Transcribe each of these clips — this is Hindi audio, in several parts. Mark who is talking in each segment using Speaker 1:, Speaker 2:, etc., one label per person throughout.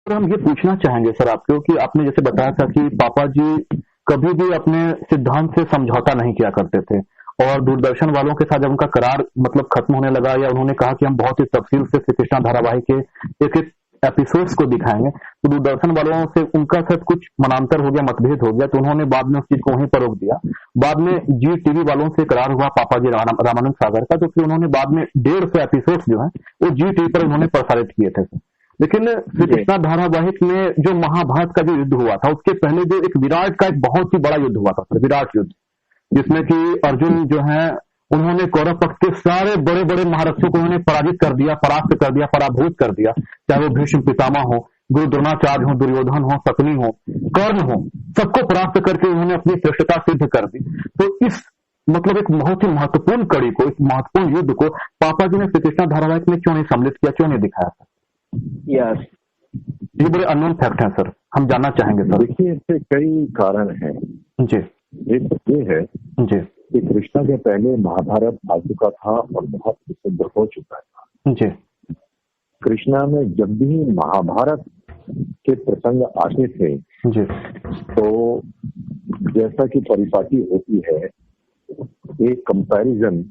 Speaker 1: तो हम ये पूछना चाहेंगे सर आपको कि आपने जैसे बताया था कि पापा जी कभी भी अपने सिद्धांत से समझौता नहीं किया करते थे और दूरदर्शन वालों के साथ जब उनका करार मतलब खत्म होने लगा या उन्होंने कहा कि हम बहुत ही तफसील से श्री कृष्णा धारावाहिक के एक एक एपिसोड्स को दिखाएंगे, तो दूरदर्शन वालों से उनका साथ कुछ मनांतर हो गया, मतभेद हो गया, तो उन्होंने बाद में उस चीज को वहीं पर रोक दिया। बाद में जी टीवी वालों से करार हुआ पापा जी रामानंद सागर का, तो फिर उन्होंने बाद में 150 एपिसोड्स जो है वो जी टीवी पर उन्होंने प्रसारित किए थे। लेकिन श्री कृष्णा धारावाहिक में जो महाभारत का जो युद्ध हुआ था उसके पहले जो एक विराट का एक बहुत ही बड़ा युद्ध हुआ था, विराट युद्ध, जिसमें कि अर्जुन जो है उन्होंने कौरव पक्ष के सारे बड़े बड़े महारथियों को उन्होंने पराजित कर दिया, परास्त कर दिया, पराभूत कर दिया, चाहे वो भीष्म पितामह हो, गुरु द्रोणाचार्य हो, दुर्योधन हो, शकुनी हो, कर्ण हो, सबको परास्त करके उन्होंने अपनी श्रेष्ठता सिद्ध कर दी। तो इस मतलब एक बहुत ही महत्वपूर्ण कड़ी को, इस महत्वपूर्ण युद्ध को पापा जी ने श्री कृष्णा धारावाहिक में क्यों नहीं सम्मिलित किया, क्यों नहीं दिखाया था?
Speaker 2: यस,
Speaker 1: ये बड़े अननोन फैक्ट हैं सर, हम जानना चाहेंगे सर।
Speaker 3: देखिए, इससे कई कारण हैं
Speaker 1: जी।
Speaker 3: एक ये है
Speaker 1: जी
Speaker 3: कि कृष्णा के पहले महाभारत आ चुका था और बहुत प्रसिद्ध हो चुका था।
Speaker 1: जी।
Speaker 3: कृष्णा में जब भी महाभारत के प्रसंग आते थे
Speaker 1: जी।
Speaker 3: तो जैसा कि परिपाटी होती है, एक कंपैरिजन,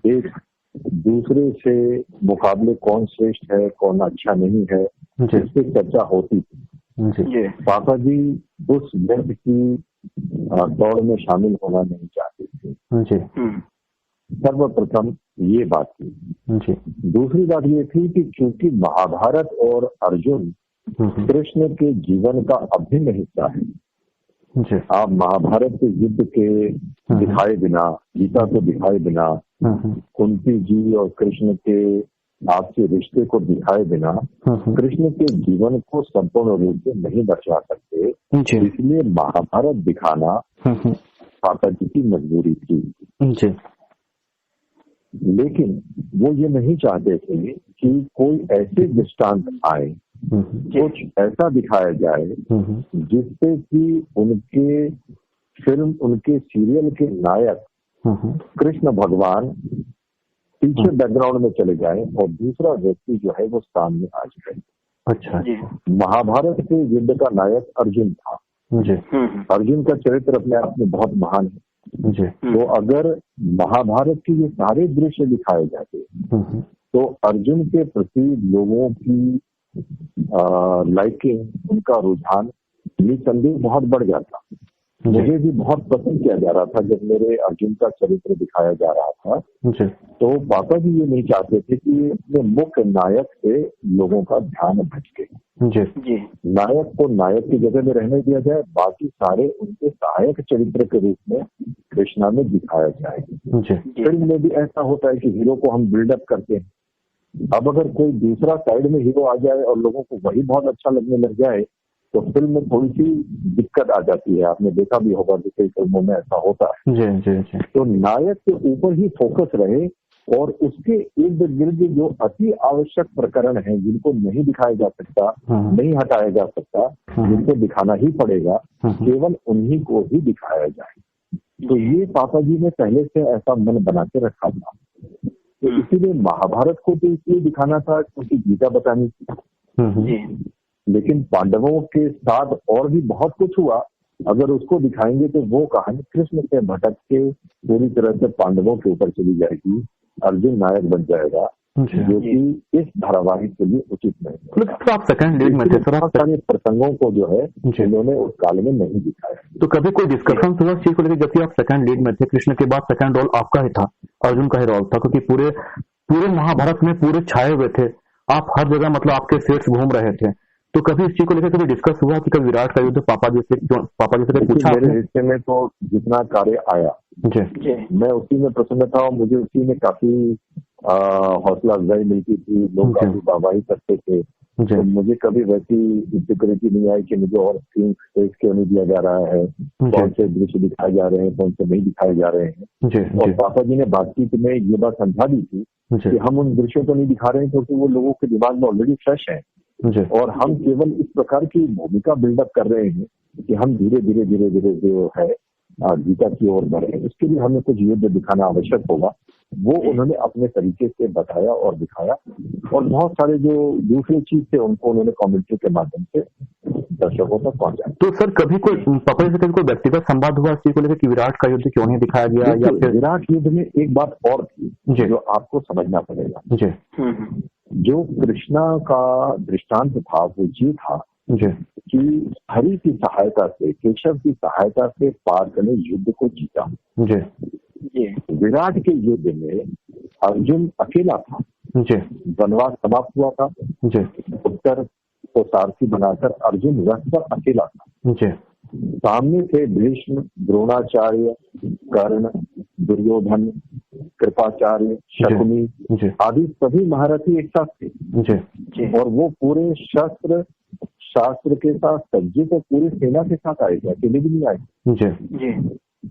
Speaker 3: एक दूसरे से मुकाबले कौन श्रेष्ठ है, कौन अच्छा नहीं है, इस पर चर्चा होती थी। पापा जी उस व्यर्थ की दौड़ में शामिल होना नहीं चाहते थे। सर्वप्रथम ये बात थी। दूसरी बात ये थी कि क्योंकि महाभारत और अर्जुन कृष्ण के जीवन का अभिन्न हिस्सा है। आप महाभारत के युद्ध के दिखाए बिना, गीता को दिखाए बिना, कुंती जी और कृष्ण के आपके रिश्ते को दिखाए बिना कृष्ण के जीवन को संपूर्ण रूप से नहीं दर्शा सकते। इसलिए महाभारत दिखाना पापा जी की मजबूरी थी। लेकिन वो ये नहीं चाहते थे कि कोई ऐसे दृष्टांत आए, कुछ ऐसा दिखाया जाए जिससे कि उनके फिल्म, उनके सीरियल के नायक कृष्ण भगवान पीछे बैकग्राउंड में चले जाए और दूसरा व्यक्ति जो है वो सामने आ जाए।
Speaker 1: अच्छा।
Speaker 3: महाभारत के युद्ध का नायक अर्जुन था। अर्जुन का चरित्र अपने आप में बहुत महान है। तो अगर महाभारत के ये सारे दृश्य दिखाए जाते तो अर्जुन के प्रति लोगों की लाइकिंग, उनका रुझान निसंदेह बहुत बढ़ जाता। मुझे भी बहुत पसंद किया जा रहा था जब मेरे अर्जुन का चरित्र दिखाया जा रहा था। तो पापा जी ये नहीं चाहते थे कि अपने मुख्य नायक से लोगों का ध्यान भटके। नायक को नायक की जगह में रहने दिया जाए, बाकी सारे उनके सहायक चरित्र के रूप में कृष्णा में दिखाया जाए। फिल्म में भी ऐसा होता है कि हीरो को हम बिल्डअप करते हैं। अब अगर कोई दूसरा साइड में हीरो आ जाए और लोगों को वही बहुत अच्छा लगने लग जाए तो फिल्म में थोड़ी सी दिक्कत आ जाती है। आपने देखा भी होगा कि कई फिल्मों में ऐसा होता है। तो नायक के ऊपर ही फोकस रहे और उसके इर्द गिर्द जो अति आवश्यक प्रकरण हैं जिनको नहीं दिखाया जा सकता, नहीं हटाया जा सकता, जिनको दिखाना ही पड़ेगा, केवल उन्हीं को ही दिखाया जाए। तो ये पापा जी ने पहले से ऐसा मन बना के रखा था। तो इसीलिए महाभारत को तो इसलिए दिखाना था क्योंकि गीता बतानी थी। लेकिन पांडवों के साथ और भी बहुत कुछ हुआ। अगर उसको दिखाएंगे तो वो कहानी कृष्ण से भटक के पूरी तरह से पांडवों के ऊपर चली जाएगी। अर्जुन नायक बन जाएगा, जो कि इस धारावाहिक के लिए उचित नहीं है।
Speaker 1: आप सेकंड लीड में थे सर, आप
Speaker 3: सारे प्रसंगों को जो है इन्होंने उस काल में नहीं दिखाया।
Speaker 1: तो कभी कोई डिस्कशन हुआ चीज को लेकर? जबकि आप सेकंड लीड में थे, कृष्ण के बाद सेकंड रोल आपका ही था, अर्जुन का ही रोल था, क्योंकि पूरे महाभारत में पूरे छाए हुए थे आप, हर जगह मतलब आपके सेट्स घूम रहे थे। तो कभी इस चीज को लेकर कभी डिस्कस हुआ कि कभी विराट का युद्ध पापा जी से पूछा?
Speaker 3: मेरे हिस्से में तो जितना कार्य आया मैं उसी में प्रसन्न था और मुझे उसी में काफी हौसला अफजाई मिलती थी। लोग काफी वाहवाही करते थे। तो मुझे कभी वैसी इनसिक्योरिटी नहीं आई कि मुझे और स्क्रीन स्पेस क्यों नहीं दिया जा रहा है, कौन से दृश्य दिखाए जा रहे हैं, कौन से नहीं दिखाए जा रहे हैं। और पापा जी ने बातचीत में ये बात समझा दी थी कि हम उन दृश्यों को नहीं दिखा रहे हैं क्योंकि वो लोगों के दिमाग में ऑलरेडी फ्रेश है और हम केवल इस प्रकार की भूमिका बिल्डअप कर रहे हैं कि हम धीरे धीरे जो है गीता की ओर बढ़े। इसके लिए हमें कुछ युद्ध दिखाना आवश्यक होगा। वो उन्होंने अपने तरीके से बताया और दिखाया, और बहुत सारे जो दूसरे चीज थे उनको उन्होंने कमेंट्री के माध्यम से दर्शकों तक पहुंचाया।
Speaker 1: तो सर कभी कोई पापा जी से कोई व्यक्तिगत संवाद हुआ इस चीज को लेकर कि विराट का युद्ध क्यों नहीं दिखाया गया, या फिर
Speaker 3: विराट युद्ध में एक बात और थी जो आपको समझना पड़ेगा
Speaker 1: जी।
Speaker 3: जो कृष्णा का दृष्टांत था वो ये था
Speaker 1: जी
Speaker 3: कि हरि की सहायता से, केशव की सहायता से पार्थ ने युद्ध को जीता।
Speaker 1: जी
Speaker 3: विराट के युद्ध में अर्जुन अकेला था।
Speaker 1: जी
Speaker 3: वनवास समाप्त हुआ था।
Speaker 1: जी
Speaker 3: उत्तर को सारथी बनाकर अर्जुन रथ पर अकेला था।
Speaker 1: जी
Speaker 3: सामने से भीष्म, द्रोणाचार्य, कर्ण, दुर्योधन, कृपाचार्य, शकुनी आदि सभी महारथी एक साथ थे, और वो पूरे शस्त्र शास्त्र के साथ सज्जित और पूरी सेना के साथ आए थे, अकेले भी नहीं आए।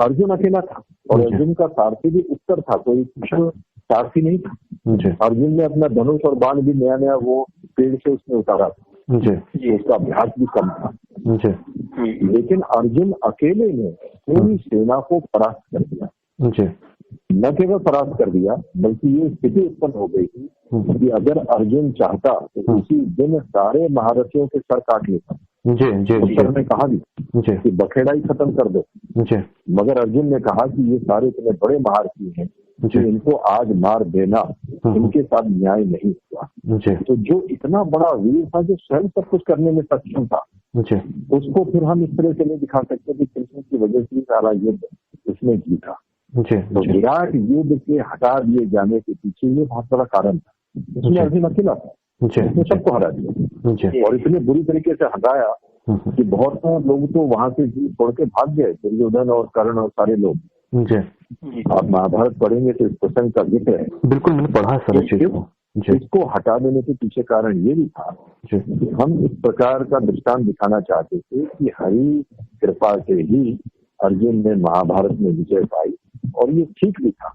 Speaker 3: अर्जुन अकेला था, और अर्जुन का सारथी भी उत्तर था, कोई कुशल सारथी नहीं था। अर्जुन ने अपना धनुष और बाण भी नया नया वो पेड़ से उसने उतारा था, उसका अभ्यास भी कम था। लेकिन अर्जुन अकेले ने पूरी सेना को परास्त कर दिया। न केवल परास्त कर दिया, बल्कि ये स्थिति उत्पन्न हो गई थी कि अगर अर्जुन चाहता तो उसी दिन सारे महारथियों के सर काट लेता। सर ने कहा भी कि बखेड़ा ही खत्म कर दो, मगर अर्जुन ने कहा कि ये सारे इतने बड़े महारथी हैं कि इनको आज मार देना इनके साथ न्याय नहीं हुआ। तो जो इतना बड़ा वीर था, जो स्वयं सब कुछ करने में सक्षम था, उसको फिर हम इस तरह से नहीं दिखा सकते कि कृष्ण की वजह से सारा युद्ध उसने जीता। तो विराट युद्ध के हटा दिए जाने के पीछे ये बहुत बड़ा कारण था। इसमें अर्जुन अकेला था, उसने सबको हरा दिया, और इतने बुरी तरीके से हटाया कि बहुत सारे लोग तो वहां से छोड़ के भाग गए, दुर्योधन और कर्ण और सारे लोग। आप महाभारत पढ़ेंगे तो इस प्रसंग का जिक्र है।
Speaker 1: बिल्कुल, मैंने पढ़ा सर।
Speaker 3: इसको हटा देने के पीछे कारण ये भी था कि हम इस प्रकार का दृष्टांत दिखाना चाहते थे कि हरि कृपा से ही अर्जुन ने महाभारत में विजय पाई, और ये ठीक भी था,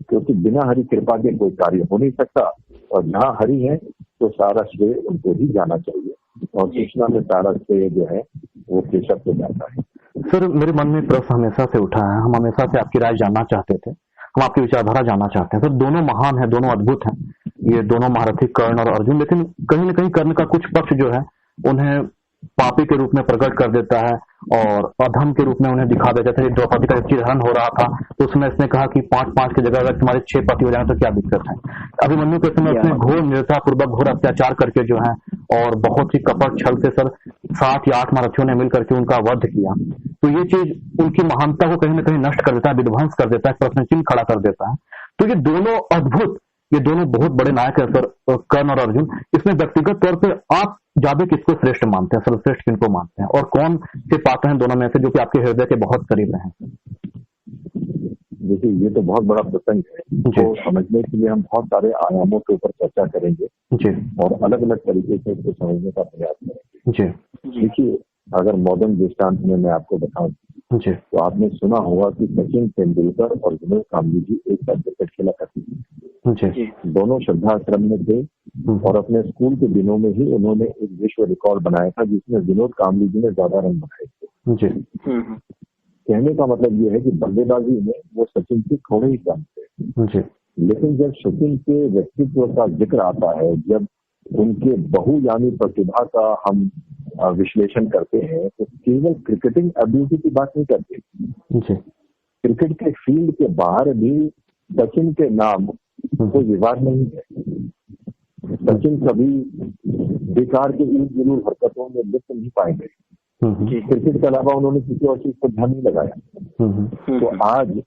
Speaker 3: क्योंकि बिना हरि कृपा के कोई कार्य हो नहीं सकता, और जहाँ हरि है तो सारा श्रेय उनको ही जाना चाहिए, और कृष्णा में सारा श्रेय जो है वो केशव को जाता है।
Speaker 1: सर मेरे मन में प्रश्न हमेशा से उठा है, हम हमेशा से आपकी राय जानना चाहते थे, हम आपकी विचारधारा जानना चाहते हैं। सर दोनों महान है, दोनों अद्भुत हैं, ये दोनों महारथी कर्ण और अर्जुन, लेकिन कहीं न कहीं कर्ण का कुछ पक्ष जो है उन्हें पापी के रूप में प्रकट कर देता है और अधम के रूप में उन्हें दिखा देता था। द्रौपदी का चिरहरण हो रहा था तो उसमें इसने कहा कि 5-5 की जगह अगर तुम्हारे 6 पति हो जाए तो क्या दिक्कत है। अभिमन्यु के समय उसने घोर निर्दयता पूर्वक घोर अत्याचार करके जो है और बहुत ही कपट छल से सर 7 या 8 महारथियों ने मिल करके उनका वध किया। तो ये चीज उनकी महानता को कहीं न कहीं नष्ट कर देता है, विध्वंस कर देता है, प्रश्न चिन्ह खड़ा कर देता है। तो ये दोनों अद्भुत, ये दोनों बहुत बड़े नायक है सर, कर्ण और अर्जुन। इसमें व्यक्तिगत तौर पर आप ज्यादा किसको श्रेष्ठ मानते हैं, सर्वश्रेष्ठ किनको मानते हैं, और कौन से पात्र हैं दोनों में से जो कि आपके हृदय के बहुत करीब रहे?
Speaker 3: देखिए, ये तो बहुत बड़ा प्रसंग है, तो समझने के लिए हम बहुत सारे आयामों के ऊपर चर्चा करेंगे और अलग अलग तरीके से इसको समझने का प्रयास करेंगे। देखिए, अगर मॉडर्न दृष्टांत में मैं आपको बताऊं तो आपने सुना होगा कि सचिन तेंदुलकर और विनोद कांबली जी एक साथ क्रिकेट खेला करते थे। दोनों श्रद्धाश्रम में थे और अपने स्कूल के दिनों में ही उन्होंने एक विश्व रिकॉर्ड बनाया था जिसमें विनोद कांबली जी ने ज्यादा रन बनाए थे। कहने का मतलब ये है कि बल्लेबाजी में वो सचिन से थोड़े ही कम थे, लेकिन जब सचिन के व्यक्तित्व का जिक्र आता है, जब उनके बहुयामी प्रतिभा का हम विश्लेषण करते हैं, तो केवल क्रिकेटिंग एबिलिटी की बात नहीं करते। क्रिकेट के फील्ड के बाहर भी सचिन के नाम कोई विवाद नहीं है। सचिन कभी बेकार के इर्द गिर्द हरकतों में लिप्त नहीं पाएंगे। क्रिकेट के अलावा उन्होंने किसी और चीज पर ध्यान नहीं लगाया। तो आज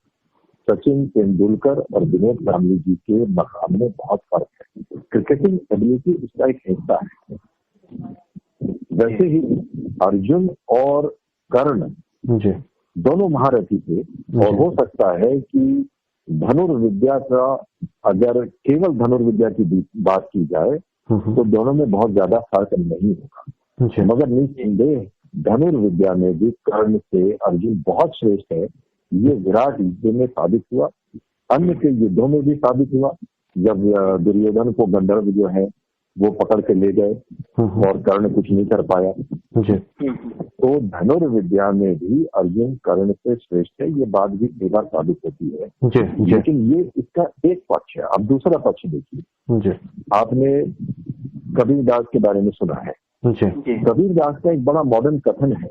Speaker 3: सचिन तेंदुलकर और विनोद कांबली जी के मकाम में बहुत फर्क है। क्रिकेटिंग एबिलिटी उसका एक हिस्सा है। वैसे ही अर्जुन और कर्ण दोनों महारथी थे, और हो सकता है कि धनुर्विद्या का, अगर केवल धनुर्विद्या की बात की जाए तो दोनों में बहुत ज्यादा फर्क नहीं होगा, मगर निस्संदेह धनुर्विद्या में भी कर्ण से अर्जुन बहुत श्रेष्ठ है। ये विराट युद्ध में साबित हुआ, अन्य के युद्धों में भी साबित हुआ। जब दुर्योधन को गंधर्व जो है वो पकड़ के ले गए और कर्ण कुछ नहीं कर पाया, तो धनुर्विद्या में भी अर्जुन कर्ण से श्रेष्ठ है, ये बात भी कई बार साबित होती है। लेकिन ये इसका एक पक्ष है। अब दूसरा पक्ष देखिए, आपने कबीरदास के बारे में सुना है। कबीरदास का एक बड़ा मॉडर्न कथन है,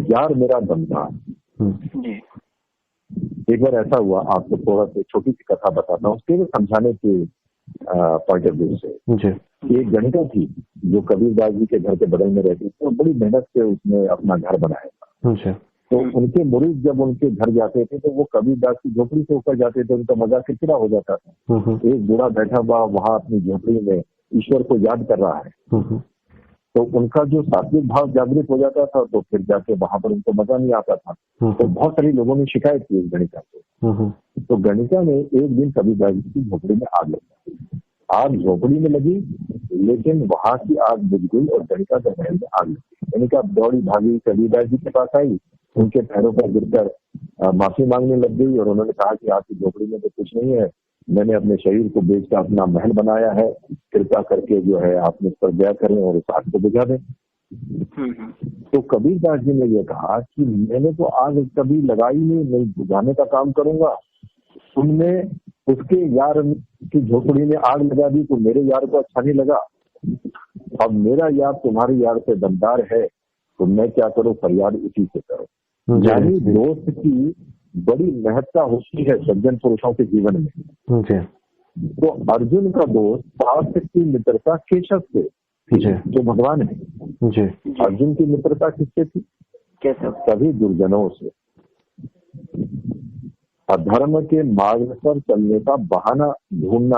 Speaker 3: यार मेरा दमदार। एक बार ऐसा हुआ, आपको थोड़ा सा छोटी सी कथा बताता हूँ उसके समझाने के पॉइंट ऑफ व्यू से। एक गणिका थी जो कबीरदास जी के घर के बगल में रहती थी और बड़ी मेहनत से उसने अपना घर बनाया था। तो उनके मुरीद जब उनके घर जाते थे तो वो कबीरदास की झोपड़ी से ऊपर जाते थे, उनका मजाक चिड़चिड़ा हो जाता था। एक बूढ़ा बैठा हुआ वहां अपनी झोपड़ी में ईश्वर को याद कर रहा है, तो उनका जो सात्विक भाव जागृत हो जाता था, तो फिर जाके वहां पर उनको मजा नहीं आता था। तो बहुत सारे लोगों ने शिकायत की इस गणिका से। तो गणिका ने एक दिन कबीरदास जी की झोपड़ी में आग लगाई। आग झोपड़ी में लगी, लेकिन वहां की आग बुझ गई और गणिका के महल में आग लगी। गणिका दौड़ी भागी, कबीरदास जी के पास आई, उनके पैरों पर गिरकर माफी मांगने लग गई और उन्होंने कहा कि आपकी झोपड़ी में तो कुछ नहीं है, मैंने अपने शरीर को बेचकर अपना महल बनाया है, कृपा करके जो है आप मुझ पर दया करें और उस आग को बुझा दें। तो कबीरदास जी ने यह कहा कि मैंने तो आग कभी लगाई नहीं, मैं बुझाने का काम करूंगा। तुमने उसके यार की झोपड़ी में आग लगा दी तो मेरे यार को अच्छा नहीं लगा। अब मेरा यार तुम्हारे यार से दमदार है, तो मैं क्या करूं, फरियाद उसी से करो। यानी दोस्त की बड़ी महत्ता होती है सज्जन पुरुषों के जीवन में। तो अर्जुन का दोस्त सात्विक की मित्रता केशव से, जो भगवान है। अर्जुन की मित्रता किससे थी? सभी दुर्जनों से। अधर्म के मार्ग पर चलने का बहाना ढूंढना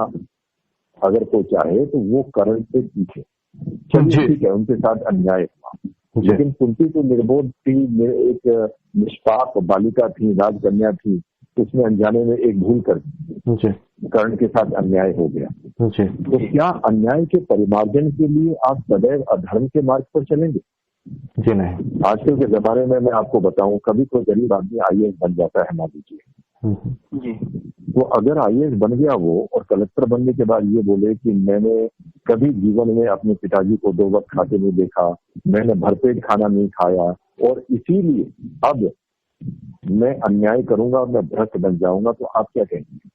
Speaker 3: अगर कोई चाहे तो वो कर्ण से सीखे। चलिए ठीक है, उनके साथ अन्याय हुआ, लेकिन कुंती तो निर्बोध थी, एक निष्पाप बालिका थी, राजकन्या थी, उसने अनजाने में एक भूल कर दी, कर्ण के साथ अन्याय हो गया। तो क्या अन्याय के परिमार्जन के लिए आप सदैव अधर्म के मार्ग पर चलेंगे? जी नहीं। आजकल के जमाने में मैं आपको बताऊं, कभी कोई गरीब आदमी IAS बन जाता है, मान लीजिए, तो अगर IAS बन गया वो और कलेक्टर बनने के बाद ये बोले कि मैंने कभी जीवन में अपने पिताजी को 2 वक्त खाते नहीं देखा, मैंने भरपेट खाना नहीं खाया और इसीलिए अब मैं अन्याय करूंगा, मैं भ्रष्ट बन जाऊंगा, तो आप क्या कहेंगे?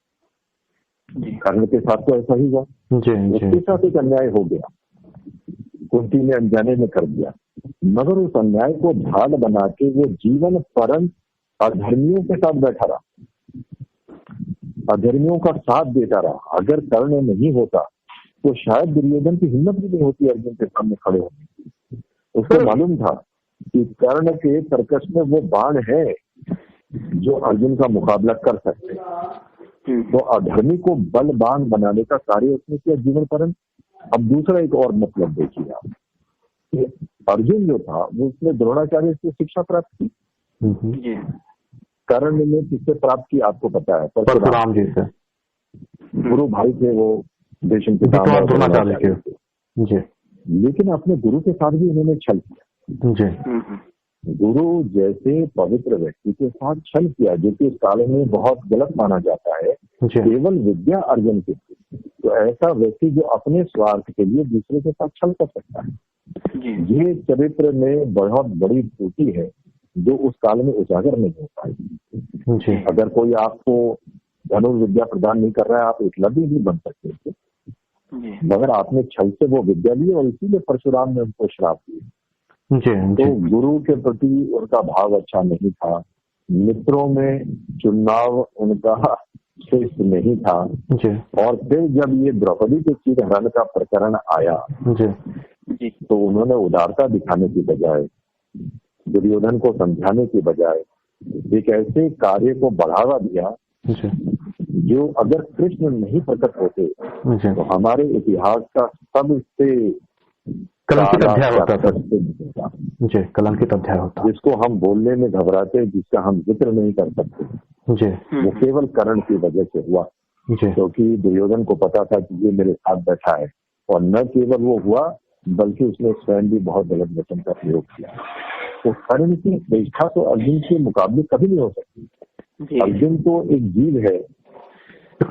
Speaker 3: कर्ण के साथ तो ऐसा ही हुआ, उसके साथ एक अन्याय हो गया, कुंती ने अनजाने में कर दिया, मगर उस अन्याय को ढाल बना के वो जीवन परंत अधर्मियों के साथ बैठा रहा, अधर्मियों का साथ देता रहा। अगर कर्ण नहीं होता तो शायद दुर्योधन की हिम्मत भी नहीं होती अर्जुन के सामने खड़े होने की। उसको मालूम था कि कर्ण के कर्कश में वो बाण है जो अर्जुन का मुकाबला कर सकते। तो अधर्मी को बलवान बनाने का कार्य उसने किया जीवन परंत। अब दूसरा एक और मतलब देखिए आप, कि अर्जुन जो था वो उसने द्रोणाचार्य से शिक्षा प्राप्त की। कर्ण ने किससे प्राप्त की आपको पता है? परशुराम जी से। गुरु भाई थे वो, भीष्म पितामह द्रोणाचार्य के। लेकिन अपने गुरु के साथ भी उन्होंने छल किया। गुरु जैसे पवित्र व्यक्ति के साथ छल किया, जो कि इस काल में बहुत गलत माना जाता है, केवल विद्या अर्जन के लिए। तो ऐसा व्यक्ति जो अपने स्वार्थ के लिए दूसरे के साथ छल कर सकता है, ये चरित्र में बहुत बड़ी त्रुटि है जो उस काल में उजागर नहीं हो पाई। अगर कोई आपको धनुर्विद्या प्रदान नहीं कर रहा है, आप एकलव्य भी बन सकते थे, मगर आपने छल से वो विद्या ली और इसीलिए परशुराम ने उनको श्राप दिया। तो गुरु के प्रति उनका भाव अच्छा नहीं था, मित्रों में चुनाव उनका श्रेष्ठ नहीं था। और फिर जब ये द्रौपदी के चीर हरण का प्रकरण आया तो उन्होंने उदारता दिखाने की बजाय, दुर्योधन को समझाने की बजाय एक ऐसे कार्य को बढ़ावा दिया जो अगर कृष्ण नहीं प्रकट होते तो हमारे इतिहास का सबसे
Speaker 1: कलंकित अध्याय होता था। कलंकित अध्याय होता,
Speaker 3: जिसको हम बोलने में घबराते, जिसका हम जिक्र नहीं कर सकते, वो केवल कर्ण की वजह से हुआ, क्योंकि दुर्योधन को पता था कि ये मेरे साथ बैठा है। और न केवल वो हुआ, बल्कि उसने स्वयं भी बहुत गलत वचन का प्रयोग किया। तो कर्ण की श्रेष्ठता तो अर्जुन के मुकाबले कभी नहीं हो सकती। अर्जुन तो एक जीव है,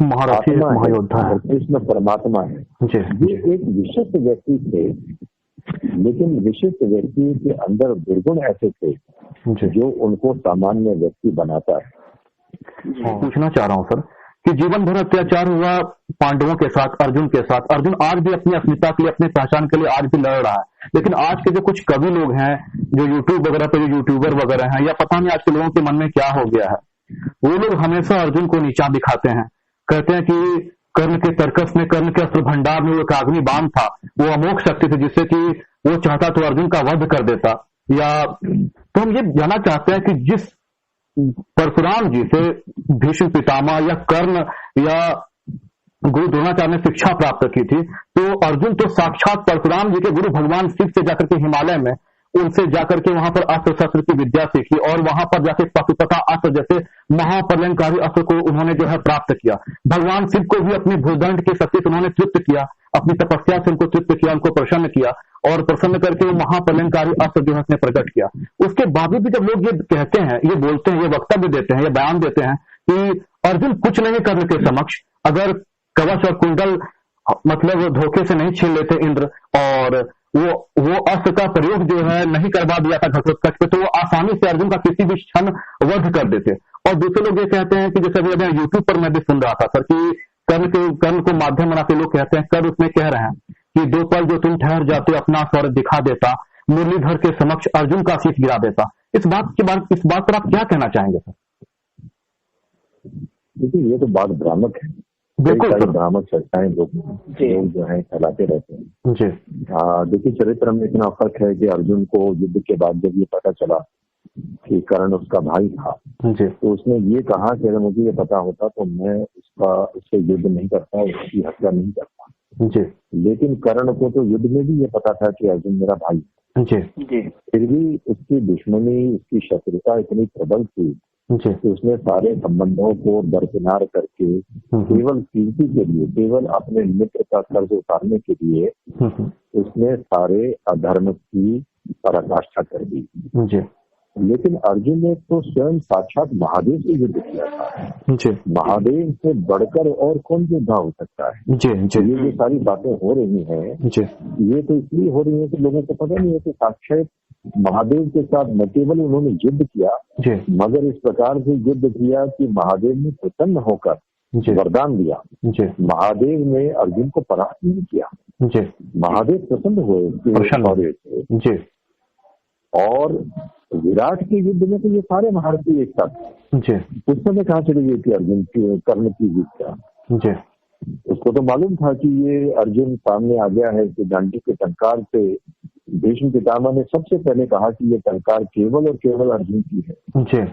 Speaker 1: महारथी, महायोद्धा है,
Speaker 3: कृष्ण परमात्मा है। ये एक विशिष्ट व्यक्ति थे लेकिन विशिष्ट व्यक्ति के अंदर दुर्गुण ऐसे थे जो उनको सामान्य व्यक्ति बनाता है।
Speaker 1: पूछना चाह रहा हूँ सर कि जीवन भर अत्याचार हुआ पांडवों के साथ, अर्जुन के साथ। अर्जुन आज भी अपनी अस्मिता के लिए, अपनी पहचान के लिए आज भी लड़ रहा है। लेकिन आज के जो कुछ कवि लोग हैं, जो यूट्यूब वगैरह पे जो यूट्यूबर वगैरह हैं, या पता नहीं आज के लोगों के मन में क्या हो गया है, वो लोग हमेशा अर्जुन को नीचा दिखाते हैं। कहते हैं कि कर्ण के तर्कस में, कर्ण के अस्त्र भंडार में वो एक अग्नि बाण था, वो अमोघ शक्ति थी जिससे कि वो चाहता तो अर्जुन का वध कर देता। या तो हम ये जानना चाहते हैं कि जिस परशुराम जी से भीष्म पितामह या कर्ण या गुरु द्रोणाचार्य ने शिक्षा प्राप्त की थी, तो अर्जुन तो साक्षात परशुराम जी के गुरु भगवान शिव से जाकर के हिमालय में उनसे जाकर के वहां पर अस्त्र शस्त्र की विद्या सीखी और वहां पर जाके पशुपता अस्त्र जैसे महाप्रलयंकारी अस्त्र को उन्होंने जो है प्राप्त किया। भगवान शिव को भी अपने भूदंड की शक्ति से उन्होंने तृप्त किया, अपनी तपस्या से उनको तृप्त किया, उनको प्रसन्न किया और प्रसन्न करके वो महाप्रलयंकारी अस्त्र जो है उसने प्रकट किया। उसके बावजूद भी जब लोग ये कहते हैं, ये बोलते हैं, ये वक्तव्य देते हैं, ये बयान देते हैं कि अर्जुन कुछ नहीं करने के समक्ष, अगर कवच और कुंडल मतलब धोखे से नहीं छीन लेते इंद्र और वो अस्त्र का प्रयोग जो है नहीं करवा दिया था घटोत्कच पे, तो वो आसानी से अर्जुन का किसी भी क्षण वध कर देते। और दूसरे लोग ये कहते हैं कि जैसे अभी यूट्यूब पर मैं भी सुन रहा था सर कि कर्ण को माध्यम बनाते लोग कहते हैं, कर्ण उसमें कह रहे हैं कि 2 पल जो तुम ठहर जाते अपना स्वर दिखा देता, मुरलीधर के समक्ष अर्जुन का शीश गिरा देता। इस बात पर आप क्या कहना चाहेंगे सर?
Speaker 3: देखिए, ये तो बात भ्रामक है।
Speaker 1: बिल्कुल
Speaker 3: भ्रामक चर्चाएं लोग जो है फैलाते रहते हैं
Speaker 1: जी।
Speaker 3: देखिए, चरित्र में इतना फर्क है कि अर्जुन को युद्ध के बाद जब ये पता चला कि कर्ण उसका भाई था
Speaker 1: जी,
Speaker 3: तो उसने ये कहा कि अगर मुझे ये पता होता तो मैं उससे युद्ध नहीं करता, उसकी हत्या नहीं करता
Speaker 1: जी।
Speaker 3: लेकिन कर्ण को तो युद्ध में भी ये पता था कि अर्जुन मेरा भाई
Speaker 1: जी
Speaker 3: जी। फिर भी उसकी दुश्मनी, उसकी शत्रुता इतनी प्रबल थी कि उसने सारे संबंधों को दरकिनार करके केवल कीर्ति के लिए, केवल अपने मित्र का कर्ज उतारने के लिए उसने सारे अधर्म की पराकाष्ठा कर दी। लेकिन अर्जुन ने तो स्वयं साक्षात महादेव से युद्ध किया था जी। महादेव से बढ़कर और कौन योद्धा हो सकता है जी, जी। ये जो सारी बातें हो रही हैं जी, ये तो इसलिए हो रही है कि लोगों को पता नहीं है कि साक्षात महादेव के साथ न केवल उन्होंने युद्ध किया जी, मगर इस प्रकार से युद्ध किया कि महादेव ने प्रसन्न होकर वरदान दिया जी। महादेव ने अर्जुन को परास्त नहीं किया जी। महादेव प्रसन्न हुए जी। और विराट के युद्ध में तो ये सारे महारथी एक साथ जी। उस समय कहाँ चली गई थी अर्जुन की कर्ण की विद्या जी। उसको तो मालूम था कि ये अर्जुन सामने आ गया है कि डांडी के टंकार से भीष्म पितामह ने सबसे पहले कहा कि ये टंकार केवल और केवल अर्जुन की है जी।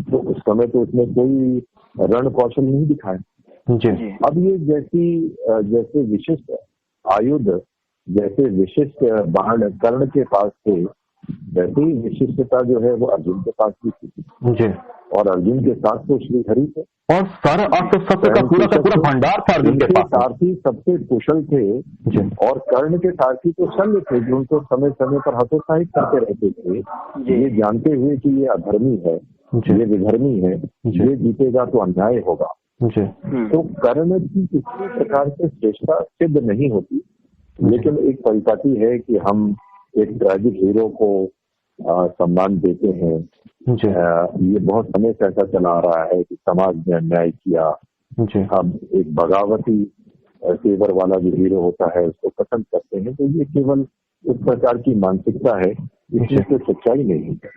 Speaker 3: तो उस समय तो उसने कोई रण कौशल नहीं दिखाया जी। अब ये जैसे विशिष्ट आयुध, जैसे विशिष्ट बाण कर्ण के पास थे, वैसे ही विशिष्टता जो है वो अर्जुन के पास भी थी जी। और अर्जुन के साथ तो श्री हरि थे और सारा अस्त्र शस्त्र का पूरा भंडार था अर्जुन के पास। सारथी सबसे कुशल थे जी। और कर्ण के सारथी तो शल्य थे जो उनको समय समय पर हतोत्साहित करते रहते थे, ये जानते हुए कि ये अधर्मी है, ये विधर्मी है, ये जीतेगा तो अन्याय होगा जी। तो कर्ण की किसी प्रकार से श्रेष्ठता सिद्ध नहीं होती, लेकिन एक परिपाटी है कि हम एक ट्रैजिक हीरो को सम्मान देते हैं। ये बहुत समय से ऐसा चला आ रहा है कि समाज ने अन्याय किया, अब एक बगावती तेवर वाला जो हीरो होता है उसको पसंद करते हैं। तो ये केवल उस प्रकार की मानसिकता है, इसमें कोई सच्चाई नहीं है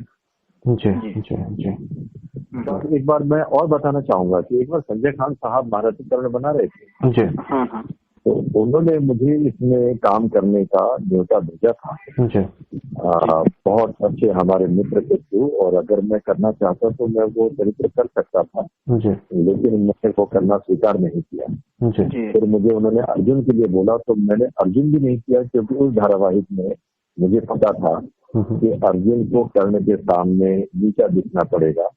Speaker 3: जी। जी। तो एक बार मैं और बताना चाहूंगा कि एक बार संजय खान साहब महारथी कर्ण बना रहे थे जी। तो उन्होंने मुझे इसमें काम करने का न्योता भेजा था जी। बहुत अच्छे हमारे मित्र के थ्रू, और अगर मैं करना चाहता तो मैं वो चरित्र कर सकता था जी। लेकिन मैंने वो करना स्वीकार नहीं किया जी। फिर मुझे उन्होंने अर्जुन के लिए बोला तो मैंने अर्जुन भी नहीं किया, क्योंकि उस धारावाहिक में मुझे पता था कि अर्जुन को कर्ण के सामने नीचा दिखना पड़ेगा,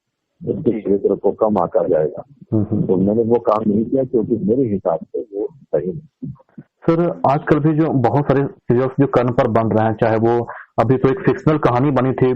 Speaker 3: उसके क्षेत्र को कम आंका जाएगा, तो मैंने वो काम नहीं किया क्योंकि मेरे हिसाब से वो सही नहीं।
Speaker 1: सर आजकल भी जो बहुत सारे सीरियल्स जो कर्ण पर बन रहे हैं, चाहे वो अभी तो एक फिक्शनल कहानी बनी थी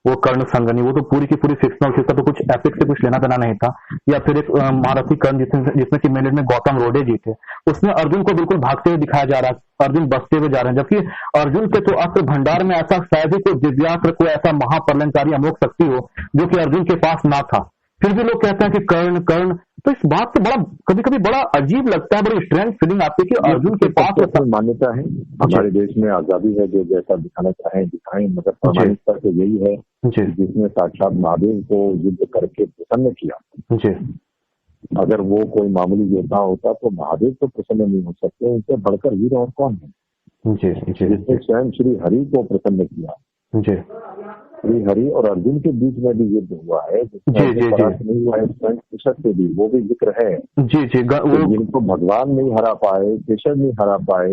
Speaker 1: वो कर्ण संगनी, वो तो पूरी की पूरी फिक्शनल थी, उसका तो कुछ एपिक से कुछ लेना देना नहीं था। या फिर एक महारथी कर्ण जिसमें कि मेन में गौतम रोडे जी थे, उसमें अर्जुन को बिल्कुल भागते हुए दिखाया जा रहा है, अर्जुन बचते हुए जा रहे हैं, जबकि अर्जुन के तो अस्त्र भंडार में ऐसा शायद ही कोई दिव्यास्त्र, कोई ऐसा महाप्रलयंकारी अमोघ शक्ति हो जो कि अर्जुन के पास ना था, फिर भी लोग कहते हैं कि कर्ण कर्ण। तो इस बात से बड़ा कभी कभी बड़ा अजीब लगता है, बड़ी स्ट्रेंज फीलिंग आती है कि अर्जुन के पास
Speaker 3: मान्यता है। हमारे देश में आजादी है, जो जैसा दिखाना चाहें दिखाएं, मगर प्रामाणिकता तो यही है जिसने साक्षात महादेव को युद्ध करके प्रसन्न किया। अगर वो कोई मामूली योद्धा होता तो महादेव तो प्रसन्न नहीं हो सकते, उनसे बढ़कर वीर और कौन है जिसने स्वयं श्री हरि को प्रसन्न किया। श्री हरि और अर्जुन के बीच में भी युद्ध हुआ है, नहीं हुआ है स्वयं कृष्ण से भी, वो भी जिक्र है। जिनको भगवान नहीं हरा पाए, कृष्ण नहीं हरा पाए,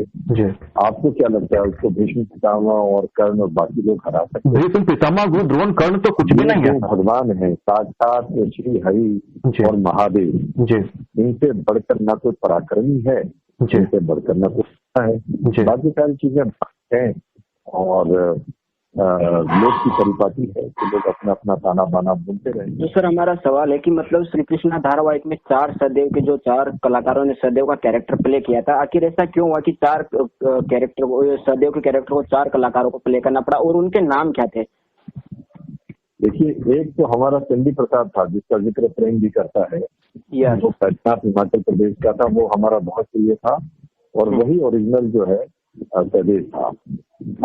Speaker 3: आपको क्या लगता है उसको भीष्म पितामह और कर्ण और बाकी लोग हरा सकते हैं?
Speaker 1: भीष्म पितामह गुरु द्रोण कर्ण तो कुछ भी नहीं है।
Speaker 3: भगवान है साक्षात श्री हरि और महादेव, इनसे बढ़कर ना कोई पराक्रमी है, इनसे बढ़कर ना कोई है। बाकी सारी चीजें हैं और लोग की परिपाटी है कि लोग अपना अपना ताना बाना बुनते रहे।
Speaker 2: तो सर हमारा सवाल है कि मतलब श्री कृष्णा धारावाहिक में 4 सदैव के जो 4 कलाकारों ने सदैव का कैरेक्टर प्ले किया था, आखिर ऐसा क्यों हुआ कि 4 कैरेक्टर को, सदैव के कैरेक्टर को 4 कलाकारों को प्ले करना पड़ा और उनके नाम क्या थे?
Speaker 3: देखिए, एक तो हमारा चंडी प्रसाद था जिसका जिक्र प्रेम भी करता है, जो पंजाब हिमाचल प्रदेश का था, वो हमारा बहुत प्रिय था और वही ओरिजिनल जो है सदैव था।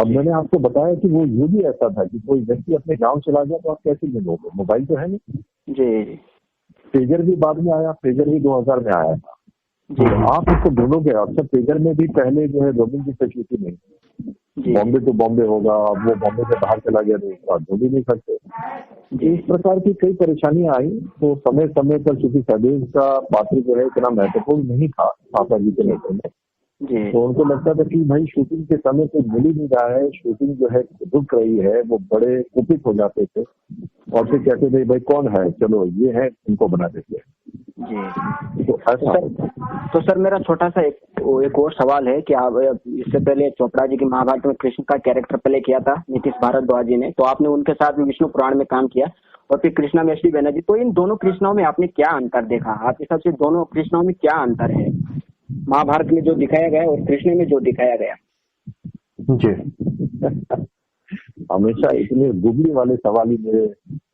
Speaker 3: अब मैंने आपको बताया कि वो ये भी ऐसा था कि कोई व्यक्ति अपने गांव चला गया तो आप कैसे मिलोगे, मोबाइल तो है नहीं जी। पेजर भी बाद में आया, पेजर भी 2000 में आया था जी। आप उसको ढूंढोगे, अक्सर पेजर में भी पहले जो है रोमिंग की फैसिलिटी नहीं, बॉम्बे टू बॉम्बे होगा, अब वो बॉम्बे से बाहर चला गया तो उसको आप ढूंढ ही नहीं सकते। इस प्रकार की कई परेशानियां आई। तो समय समय पर चूंकि सदैव का पात्र जो है इतना महत्वपूर्ण नहीं था पापा जी के नेत्र में, तो उनको लगता था कि भाई शूटिंग के समय तो मिल ही नहीं रहा है, शूटिंग जो है रुक रही है। वो बड़े कुपित हो जाते थे और फिर कहते थे भाई कौन है, चलो ये है, इनको बना देते हैं जी। तो ऐसा
Speaker 2: तो सर मेरा छोटा सा एक और सवाल है कि आप इससे पहले चोपड़ा जी की महाभारत में कृष्ण का कैरेक्टर प्ले किया था नीतीश भारद्वाज जी ने, तो आपने उनके साथ भी विष्णु पुराण में काम किया और फिर कृष्णा में एस.डी. बनर्जी। तो इन दोनों कृष्णाओं में आपने क्या अंतर देखा? आपके हिसाब से दोनों कृष्णाओं में क्या अंतर है, महाभारत में जो दिखाया गया और कृष्ण में जो दिखाया गया?
Speaker 1: जी
Speaker 3: हमेशा इतने गुगली वाले सवाल ही मेरे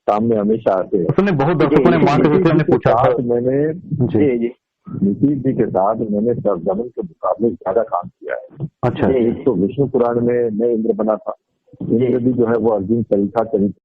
Speaker 3: सामने हमेशा आते हैं।
Speaker 1: उसने बहुत दर्शकों ने पूछा था।
Speaker 3: मैंने नीतीश जी के साथ मैंने सरजमन के मुकाबले ज्यादा काम किया है।
Speaker 1: अच्छा।
Speaker 3: एक तो विष्णु पुराण में मैं इंद्र बना था, इंद्र भी जो है वो अर्जुन सरीखा चरित्र